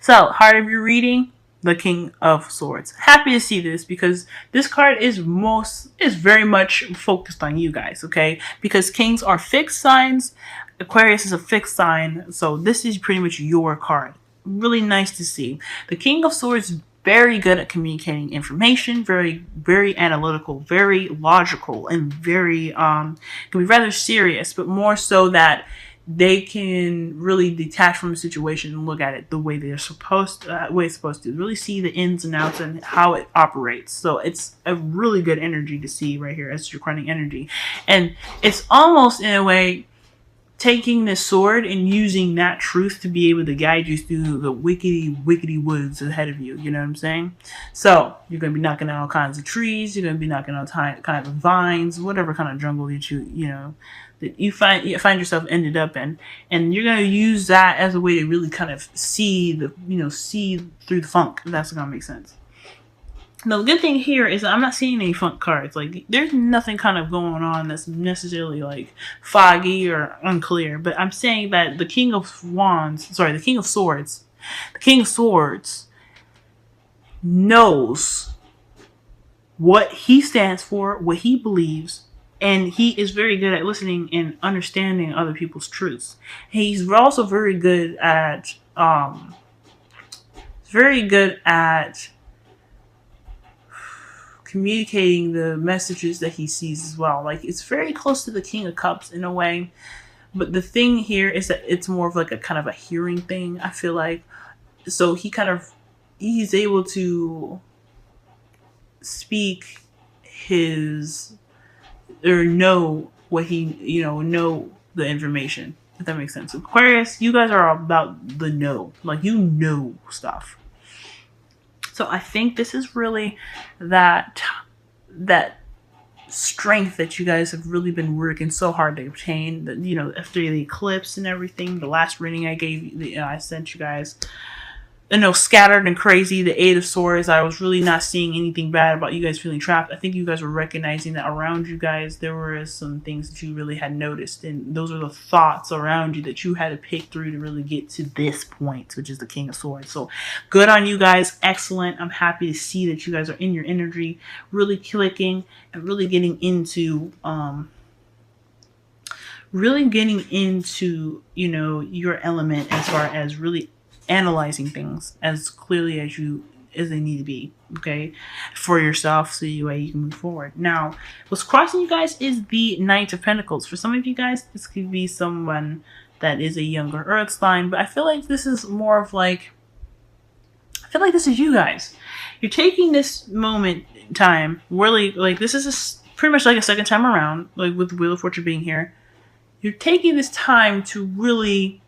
So, heart of your reading, the King of Swords. Happy to see this because this card is very much focused on you guys, okay? Because kings are fixed signs, Aquarius is a fixed sign, so this is pretty much your card. Really nice to see. The King of Swords, very good at communicating information, very analytical, very logical, and very can be rather serious, but more so that they can really detach from the situation and look at it the way they're supposed to really see the ins and outs and how it operates. So it's a really good energy to see right here as your crowning energy, and it's almost in a way taking this sword and using that truth to be able to guide you through the wickety woods ahead of you. You know what I'm saying? So you're going to be knocking out all kinds of trees. You're going to be knocking out kind of vines, whatever kind of jungle that you find yourself ended up in, and you're going to use that as a way to really kind of see through the funk. If that's going to make sense. Now, the good thing here is that I'm not seeing any funk cards. Like, there's nothing kind of going on that's necessarily, like, foggy or unclear. But I'm saying that the King of Swords knows what he stands for, what he believes, and he is very good at listening and understanding other people's truths. He's also very good at, communicating the messages that he sees as well. Like, it's very close to the King of Cups in a way, but the thing here is that it's more of like a kind of a hearing thing, I feel like. So he's able to speak know what know the information, if that makes sense. Aquarius, you guys are about the know, like, you know stuff. So I think this is really that strength that you guys have really been working so hard to obtain. That, after the eclipse and everything, the last reading I gave, I sent you guys, scattered and crazy, the Eight of Swords. I was really not seeing anything bad about you guys feeling trapped. I think you guys were recognizing that around you guys there were some things that you really had noticed, and those are the thoughts around you that you had to pick through to really get to this point, which is the King of Swords. So good on you guys. Excellent. I'm happy to see that you guys are in your energy, really clicking and really getting into your element, as far as really analyzing things as clearly as they need to be, okay, for yourself, so you can move forward. Now, what's crossing you guys is the Knight of Pentacles. For some of you guys, this could be someone that is a younger Earth sign, but I feel like this is more of like, this is you guys. You're taking this moment in time, really, like, this is pretty much like a second time around, like with Wheel of Fortune being here. You're taking this time to really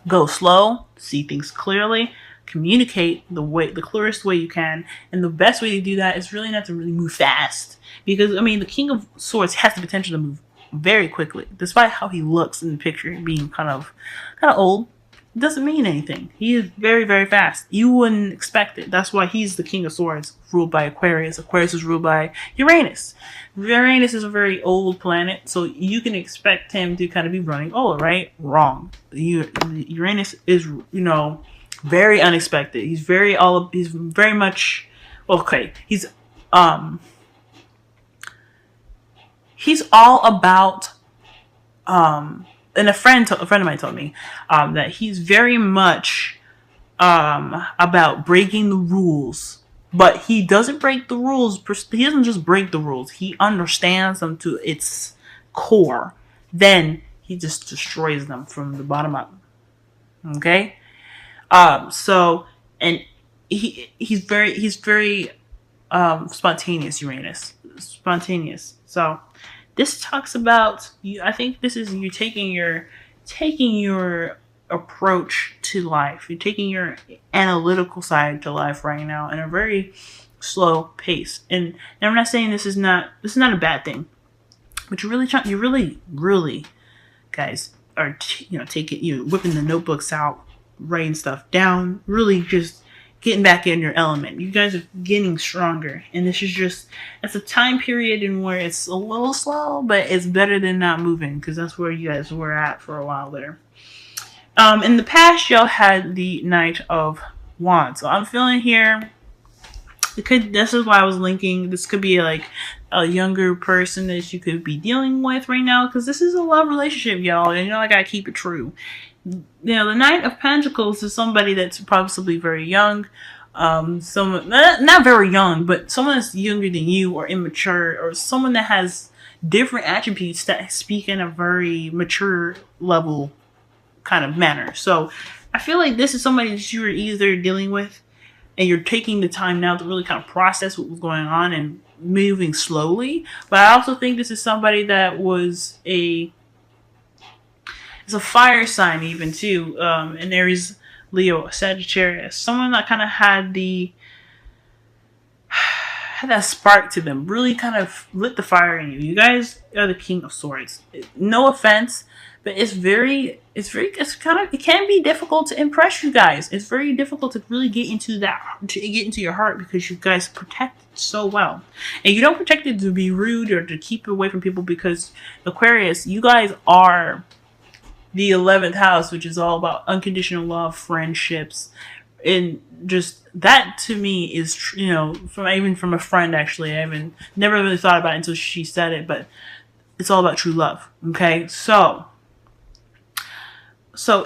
go slow, see things clearly, communicate the clearest way you can, and the best way to do that is really not to really move fast, because the King of Swords has the potential to move very quickly, despite how he looks in the picture being kind of old. It doesn't mean anything. He is very, very fast. You wouldn't expect it. That's why he's the King of Swords, ruled by Aquarius. Aquarius is ruled by Uranus. Uranus is a very old planet, so you can expect him to kind of be running right? Wrong. Uranus is, very unexpected. He's very much, okay, he's all about, and a friend of mine told me that he's very much about breaking the rules. But he doesn't break the rules. He doesn't just break the rules. He understands them to its core. Then he just destroys them from the bottom up. Okay? So, and he's very spontaneous, Uranus. Spontaneous. So, this talks about you. I think this is you taking your approach to life. You're taking your analytical side to life right now in a very slow pace. And I'm not saying this is not a bad thing, but you really guys are whipping the notebooks out, writing stuff down, really just getting back in your element. You guys are getting stronger, and it's a time period in where it's a little slow, but it's better than not moving, because that's where you guys were at for a while there. In the past, y'all had the Knight of Wands. So I'm feeling here. This is why I was linking. This could be like a younger person that you could be dealing with right now, because this is a love relationship, y'all. And I gotta keep it true. The Knight of Pentacles is somebody that's possibly very young. Someone not very young, but someone that's younger than you or immature, or someone that has different attributes that speak in a very mature level kind of manner. So I feel like this is somebody that you are either dealing with and you're taking the time now to really kind of process what was going on and moving slowly. But I also think this is somebody that it's a fire sign even too. And Aries, Leo, Sagittarius, someone that kind of had that spark to them, really kind of lit the fire in you. You guys are the King of Swords. No offense, but it can be difficult to impress you guys. It's very difficult to really get into your heart, because you guys protect it so well. And you don't protect it to be rude or to keep it away from people, because Aquarius, you guys are the 11th house, which is all about unconditional love, friendships, and just that to me is, from a friend actually. I haven't never really thought about it until she said it, but it's all about true love. Okay, so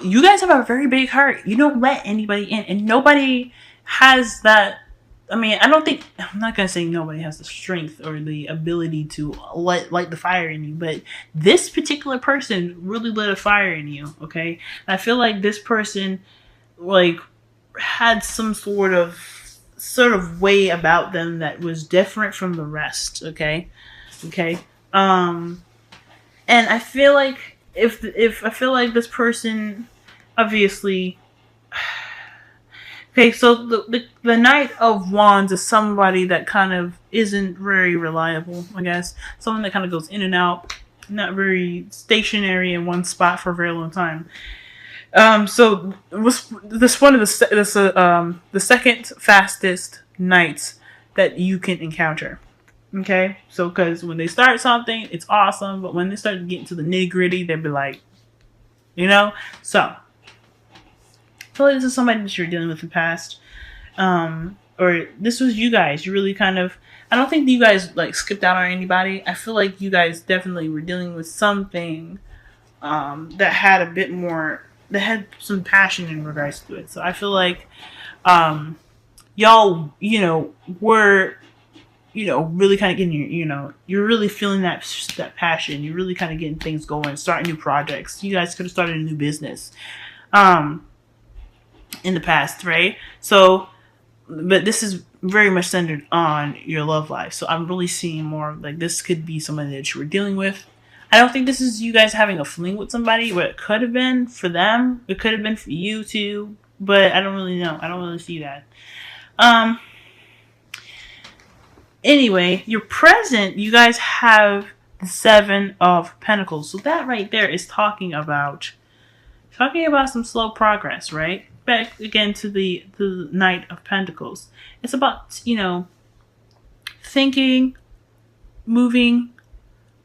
you guys have a very big heart. You don't let anybody in, and nobody has that. I mean, I'm not going to say nobody has the strength or the ability to light the fire in you, but this particular person really lit a fire in you, okay? And I feel like this person, had some sort of way about them that was different from the rest, okay? And I feel like if I feel like this person, obviously. Okay, so the Knight of Wands is somebody that kind of isn't very reliable, I guess. Someone that kind of goes in and out, not very stationary in one spot for a very long time. So this one of the second fastest knights that you can encounter. Okay, so because when they start something, it's awesome, but when they start getting to the nitty gritty, they'll be like, so. I feel like this is somebody that you're dealing with in the past. Or this was you guys. You really kind of... I don't think you guys, skipped out on anybody. I feel like you guys definitely were dealing with something that had a bit more... that had some passion in regards to it. So I feel like y'all, were... really kind of getting you're really feeling that passion. You're really kind of getting things going, starting new projects. You guys could have started a new business. In the past, right? So, but this is very much centered on your love life. So I'm really seeing more this could be somebody that you were dealing with. I don't think this is you guys having a fling with somebody, but it could have been for them. It could have been for you too, but I don't really know. I don't really see that. Anyway, your present, you guys have the 7 of Pentacles. So that right there is talking about some slow progress, right? Back again to the Knight of Pentacles. It's about, thinking, moving,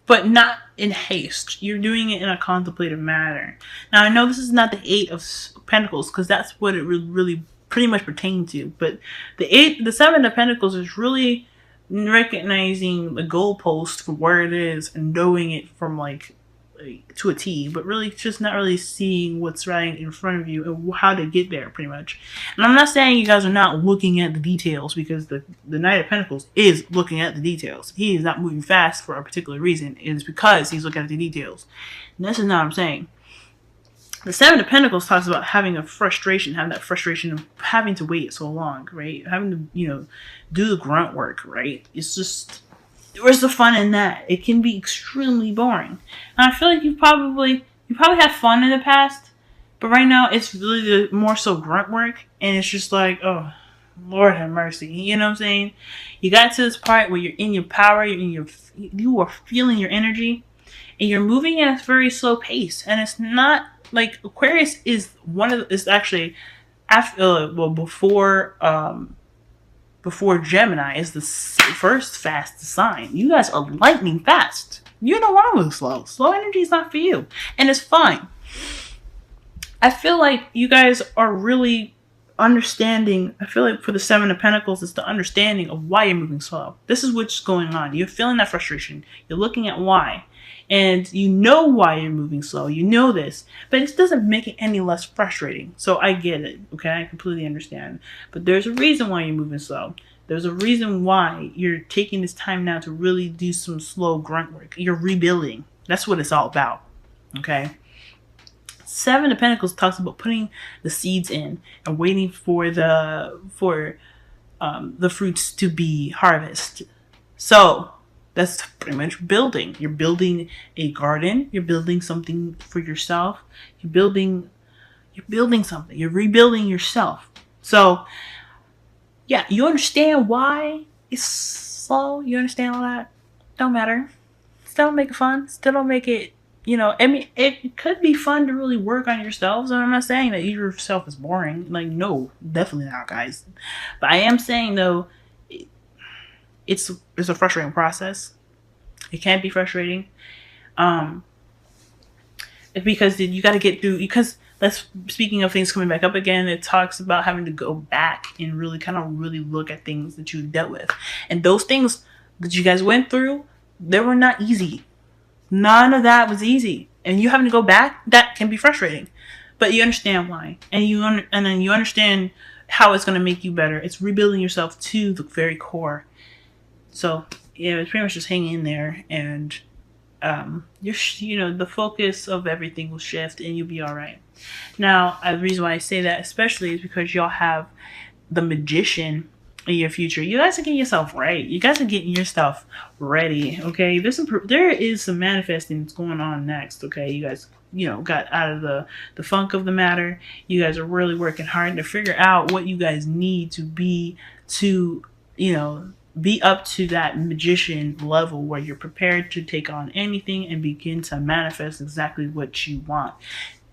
but not in haste. You're doing it in a contemplative manner. Now, I know this is not the 8 of Pentacles, because that's what it really pretty much pertains to. But the 7 of Pentacles is really recognizing the goalpost from where it is and knowing it from to a T, but really just not really seeing what's right in front of you and how to get there, pretty much. And I'm not saying you guys are not looking at the details, because the Knight of Pentacles is looking at the details. He is not moving fast for a particular reason. It is because he's looking at the details. And this is not what I'm saying. The 7 of Pentacles talks about having that frustration of having to wait so long, right? Having to, do the grunt work, right? It's just... where's the fun in that? It can be extremely boring. And I feel like you probably had fun in the past, but right now it's really more so grunt work, and it's just oh, Lord have mercy. You know what I'm saying? You got to this part where you're in your power, you are feeling your energy, and you're moving at a very slow pace. And it's not Aquarius is actually after before Gemini is the first fastest sign. You guys are lightning fast. You don't want to move slow. Slow energy is not for you. And it's fine. I feel like you guys are really understanding. I feel like for the Seven of Pentacles, it's the understanding of why you're moving slow. This is what's going on. You're feeling that frustration. You're looking at why. And you know why you're moving slow. You know this. But it doesn't make it any less frustrating. So I get it. Okay? I completely understand. But there's a reason why you're moving slow. There's a reason why you're taking this time now to really do some slow grunt work. You're rebuilding. That's what it's all about. Okay? Seven of Pentacles talks about putting the seeds in and waiting for the fruits to be harvested. So that's pretty much building. You're building a garden. You're building something for yourself. You're building something. You're rebuilding yourself. So yeah, you understand why it's slow. You understand all that. Don't matter. Still don't make it fun. Still don't make it. I mean, it could be fun to really work on yourself. So I'm not saying that yourself is boring. Like, no, definitely not, guys. But I am saying, though, it's a frustrating process. It can be frustrating. Because you got to get through. Because speaking of things coming back up again, it talks about having to go back and really kind of really look at things that you dealt with. And those things that you guys went through, they were not easy. None of that was easy, and you having to go back, that can be frustrating, but you understand why, and then you understand how it's going to make you better. It's rebuilding yourself to the very core. So yeah, it's pretty much just hang in there, and the focus of everything will shift, and you'll be all right. Now, the reason why I say that especially is because y'all have the Magician in your future. You guys are getting yourself right. You guys are getting your stuff ready. Okay, there is some manifesting that's going on next. Okay, you guys, got out of the funk of the matter. You guys are really working hard to figure out what you guys need to be up to that Magician level where you're prepared to take on anything and begin to manifest exactly what you want.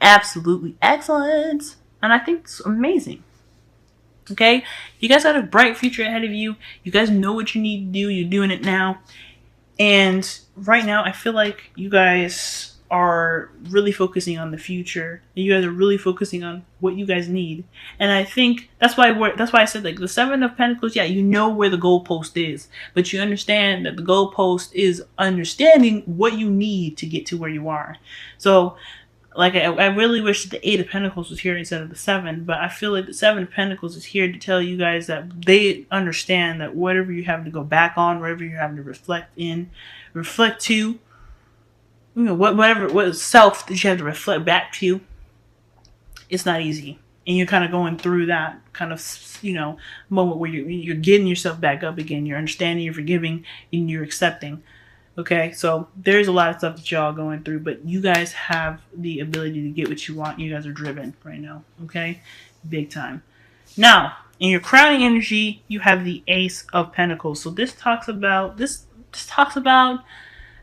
Absolutely excellent, and I think it's amazing. Okay, you guys got a bright future ahead of you. You guys know what you need to do. You're doing it now. And right now, I feel like you guys are really focusing on the future. You guys are really focusing on what you guys need. And I think that's why I said, like, the Seven of Pentacles, yeah, you know where the goalpost is. But you understand that the goalpost is understanding what you need to get to where you are. So, like, I really wish the Eight of Pentacles was here instead of the Seven, but I feel like the Seven of Pentacles is here to tell you guys that they understand that whatever you have to go back on, wherever you're having to reflect to, what self that you have to reflect back to, it's not easy. And you're kind of going through that kind of, moment where you're getting yourself back up again. You're understanding, you're forgiving, and you're accepting. Okay, so there's a lot of stuff that y'all going through, but you guys have the ability to get what you want. You guys are driven right now, okay? Big time. Now, in your crowning energy, you have the Ace of Pentacles. So this talks about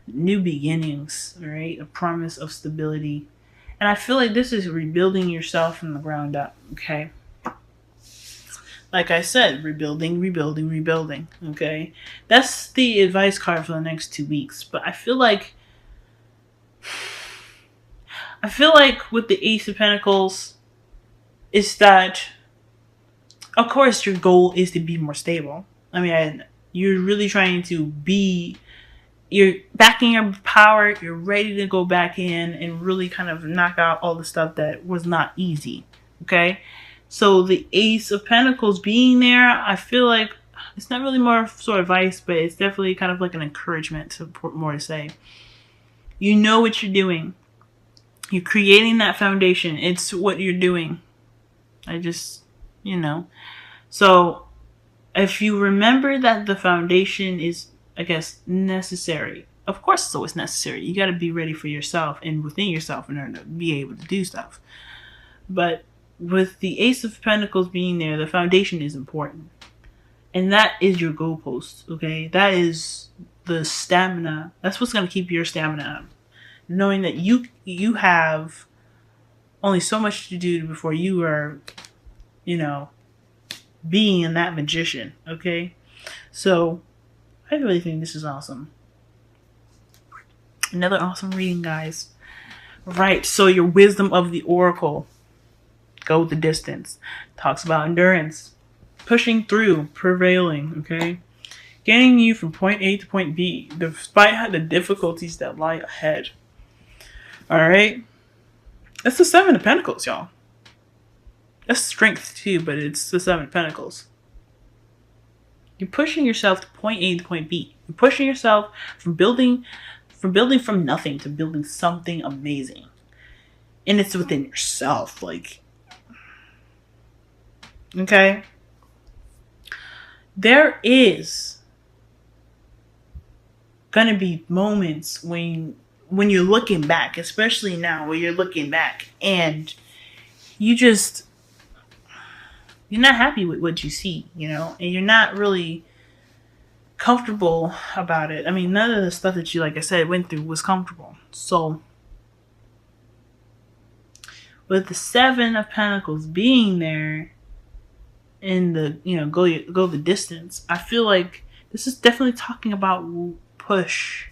new beginnings, all right? A promise of stability. And I feel like this is rebuilding yourself from the ground up, okay? Like I said, rebuilding, okay? That's the advice card for the next 2 weeks. But I feel like with the Ace of Pentacles, is that, of course, your goal is to be more stable. I mean, you're really trying to you're backing your power, you're ready to go back in and really kind of knock out all the stuff that was not easy, okay? So the Ace of Pentacles being there, I feel like it's not really more sort of advice, but it's definitely kind of like an encouragement to more to say. You know what you're doing. You're creating that foundation. It's what you're doing. So if you remember that the foundation is, I guess, necessary. Of course it's always necessary. You got to be ready for yourself and within yourself in order to be able to do stuff. But with the Ace of Pentacles being there, the foundation is important. And that is your goalpost, okay? That is the stamina. That's what's going to keep your stamina up. Knowing that you have only so much to do before you are, being that Magician, okay? So, I really think this is awesome. Another awesome reading, guys. Right, so your Wisdom of the Oracle. Go the distance. Talks about endurance. Pushing through, prevailing, okay? Getting you from point A to point B, despite the difficulties that lie ahead. Alright? That's the Seven of Pentacles, y'all. That's strength too, but it's the Seven of Pentacles. You're pushing yourself to point A to point B. You're pushing yourself from building from nothing to building something amazing. And it's within yourself, like, okay? There is gonna be moments when you're looking back, especially now where you're looking back and you're not happy with what you see, you know, and you're not really comfortable about it. I mean, none of the stuff that you, like I said, went through was comfortable. So with the Seven of Pentacles being there in the, you know, go the distance, I feel like this is definitely talking about push.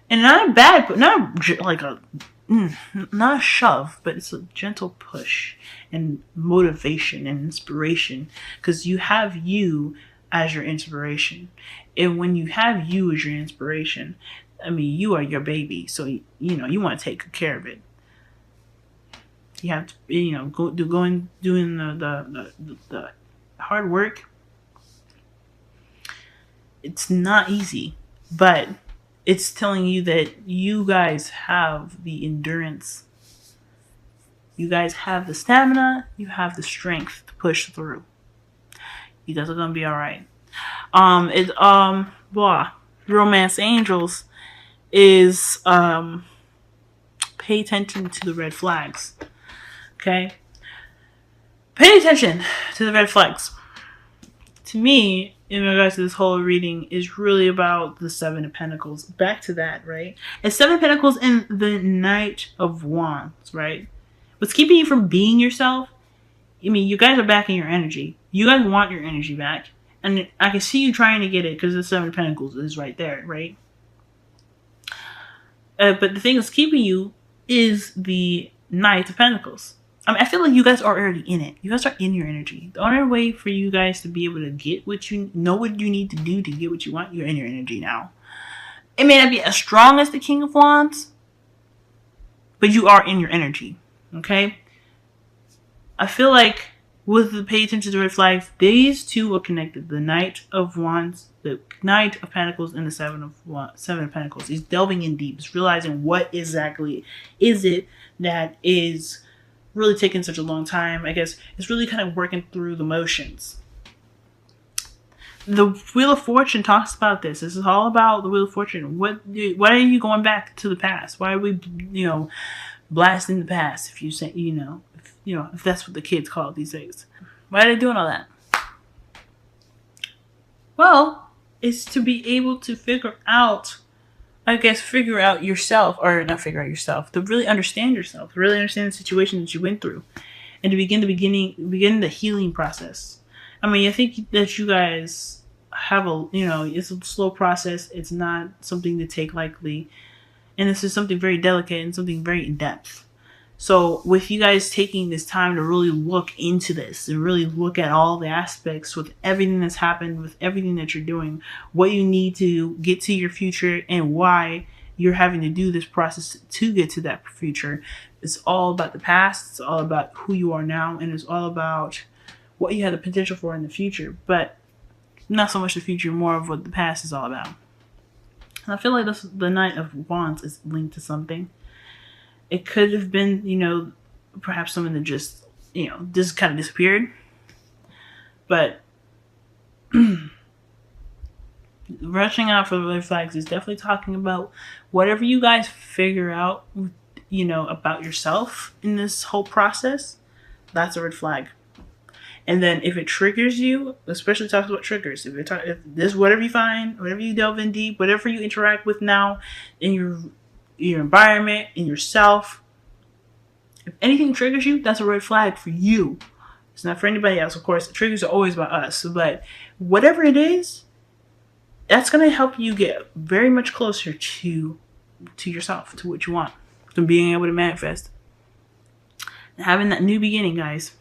And not a bad, not like a, not a shove, but it's a gentle push and motivation and inspiration, because you have you as your inspiration. And when you have you as your inspiration, I mean, you are your baby, so you know you want to take good care of it. You have to, you know, doing the hard work. It's not easy, but it's telling you that you guys have the endurance. You guys have the stamina. You have the strength to push through. You guys are gonna be all right. Romance angels is pay attention to the red flags. Okay? Pay attention to the red flags. To me, in regards to this whole reading, is really about the Seven of Pentacles. Back to that, right? It's Seven of Pentacles and the Knight of Wands, right? What's keeping you from being yourself? I mean, you guys are back in your energy. You guys want your energy back. And I can see you trying to get it because the Seven of Pentacles is right there, right? But the thing that's keeping you is the Knight of Pentacles. I mean, I feel like you guys are already in it. You guys are in your energy. The only way for you guys to be able to get what you know, what you need to do to get what you want, you're in your energy now. It may not be as strong as the King of Wands, but you are in your energy. Okay? I feel like with the pay attention to the red flags, these two are connected. The Knight of Wands, the Knight of Pentacles, and the Seven of Pentacles. He's delving in deep. He's realizing what exactly is it that is really taking such a long time. I guess it's really kind of working through the motions. The Wheel of Fortune talks about this. This is all about the Wheel of Fortune. Why are you going back to the past? Why are we, you know, blasting the past? If you say, if that's what the kids call it these days. Why are they doing all that? Well, it's to be able to figure out yourself, or not figure out yourself, to really understand yourself, to really understand the situation that you went through, and to begin the healing process. I mean, I think that you guys have it's a slow process. It's not something to take lightly, and this is something very delicate and something very in depth. So with you guys taking this time to really look into this and really look at all the aspects with everything that's happened, with everything that you're doing, what you need to get to your future and why you're having to do this process to get to that future. It's all about the past. It's all about who you are now. And it's all about what you have the potential for in the future. But not so much the future, more of what the past is all about. And I feel like the Knight of Wands is linked to something. It could have been, perhaps someone that just kind of disappeared. But rushing out for the red flags is definitely talking about whatever you guys figure out, about yourself in this whole process. That's a red flag. And then if it triggers you, especially talks about triggers. If this, whatever you find, whatever you delve in deep, whatever you interact with now in your environment, in yourself, if anything triggers you, that's a red flag for you. It's not for anybody else, of course. The triggers are always about us, but whatever it is, that's going to help you get very much closer to yourself, to what you want, to being able to manifest. having that new beginning, guys.